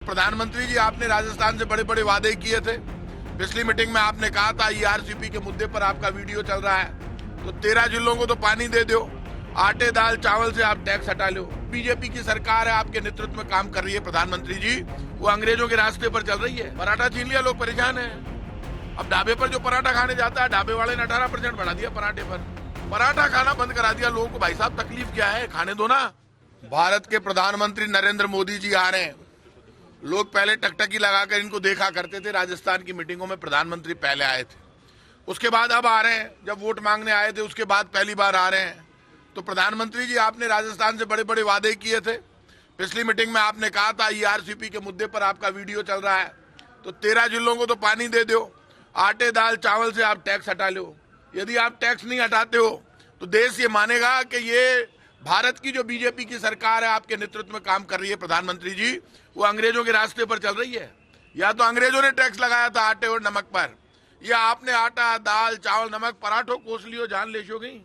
प्रधानमंत्री जी, आपने राजस्थान से बड़े बड़े वादे किए थे। पिछली मीटिंग में आपने कहा था ईआरसीपी के मुद्दे पर आपका वीडियो चल रहा है तो 13 जिलों को तो पानी दे दो, आटे दाल चावल से आप टैक्स हटा लो। बीजेपी की सरकार है, आपके नेतृत्व में काम कर रही है प्रधानमंत्री जी, वो अंग्रेजों के रास्ते पर चल रही है। पराठा छीन लिया, लोग परेशान है। अब ढाबे पर जो पराठा खाने जाता है, ढाबे वाले ने 18% बढ़ा दिया पराठे पर। पराठा खाना बंद करा दिया लोगों को। भाई साहब, तकलीफ क्या है, खाने दो ना। भारत के प्रधानमंत्री नरेंद्र मोदी जी आ रहे हैं। लोग पहले टकटकी लगाकर इनको देखा करते थे, राजस्थान की मीटिंगों में प्रधानमंत्री पहले आए थे, उसके बाद अब आ रहे हैं। जब वोट मांगने आए थे उसके बाद पहली बार आ रहे हैं। तो प्रधानमंत्री जी, आपने राजस्थान से बड़े बड़े वादे किए थे। पिछली मीटिंग में आपने कहा था ईआरसीपी के मुद्दे पर आपका वीडियो चल रहा है तो 13 जिलों को तो पानी दे दो, आटे दाल चावल से आप टैक्स हटा लो। यदि आप टैक्स नहीं हटाते हो तो देश ये मानेगा कि ये भारत की जो बीजेपी की सरकार है, आपके नेतृत्व में काम कर रही है प्रधानमंत्री जी, वो अंग्रेजों के रास्ते पर चल रही है। या तो अंग्रेजों ने टैक्स लगाया था आटे और नमक पर, या आपने आटा दाल चावल नमक पराठों कोस लियो, जान ले गई।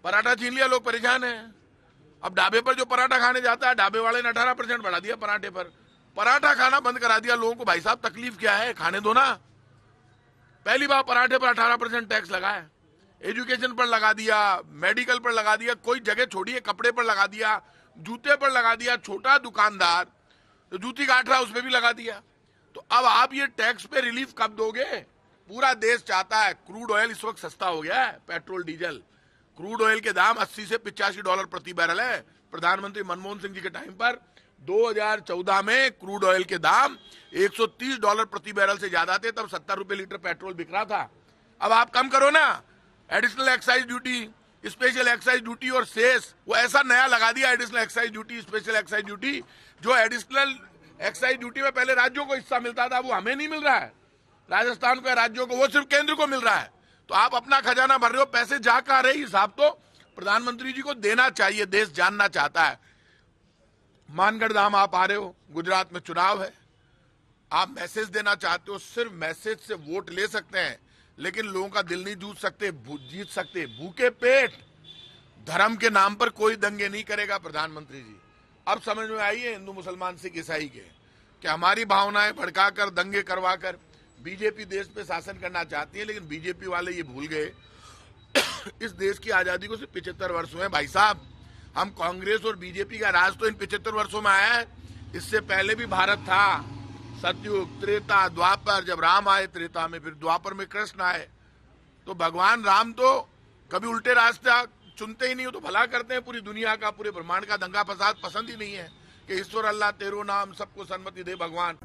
पराठा छीन लिया, लोग परेशान है। अब ढाबे पर जो पराठा खाने जाता है, ढाबे वाले ने 18% बढ़ा दिया पराठे पर। पराठा खाना बंद करा दिया लोगों को। भाई साहब, तकलीफ क्या है, खाने दो ना। पहली बार पराठे पर 18% टैक्स लगा है। एजुकेशन पर लगा दिया, मेडिकल पर लगा दिया, कोई जगह छोड़िए, कपड़े पर लगा दिया, जूते पर लगा दिया। छोटा दुकानदार तो जूती काट रहा है, उस पर भी लगा दिया। तो अब आप ये टैक्स पे रिलीफ कब दोगे? पूरा देश चाहता है। क्रूड ऑयल इस वक्त सस्ता हो गया है, पेट्रोल डीजल। क्रूड ऑयल के दाम 80 से 85 डॉलर प्रति बैरल है। प्रधानमंत्री मनमोहन सिंह जी के टाइम पर 2014 में क्रूड ऑयल के दाम 130 डॉलर प्रति बैरल से ज्यादा थे, तब 70 रुपए लीटर पेट्रोल बिक रहा था। अब आप कम करो ना। Additional excise duty, special excise duty और सेस, वो ऐसा नया लगा दिया additional excise duty, special excise duty. जो एडिशनल एक्साइज ड्यूटी में पहले राज्यों को हिस्सा मिलता था, वो हमें नहीं मिल रहा है, राजस्थान को, राज्यों को, वो सिर्फ केंद्र को मिल रहा है। तो आप अपना खजाना भर रहे हो, पैसे जा कहां रहे, हिसाब तो प्रधानमंत्री जी को देना चाहिए। देश जानना चाहता है। मानगढ़ धाम आप आ रहे हो, गुजरात में चुनाव है, आप मैसेज देना चाहते हो। सिर्फ मैसेज से वोट ले सकते हैं, लेकिन लोगों का दिल नहीं जीत सकते। भूखे पेट, धर्म के नाम पर कोई दंगे नहीं करेगा प्रधानमंत्री जी। अब समझ में आई है हिंदू मुसलमान सिख ईसाई के कि हमारी भावनाएं भड़काकर, दंगे करवाकर बीजेपी देश पे शासन करना चाहती है। लेकिन बीजेपी वाले ये भूल गए इस देश की आजादी को सिर्फ 75 वर्ष हुए। भाई साहब, हम कांग्रेस और बीजेपी का राज तो इन 75 वर्षों में आया है। इससे पहले भी भारत था, सतयुग, त्रेता, द्वापर। जब राम आए त्रेता में, फिर द्वापर में कृष्ण आए। तो भगवान राम तो कभी उल्टे रास्ते चुनते ही नहीं हो, तो भला करते हैं पूरी दुनिया का, पूरे ब्रह्मांड का। दंगा फसाद पसंद ही नहीं है कि ईश्वर अल्लाह तेरो नाम, सबको सन्मति दे भगवान।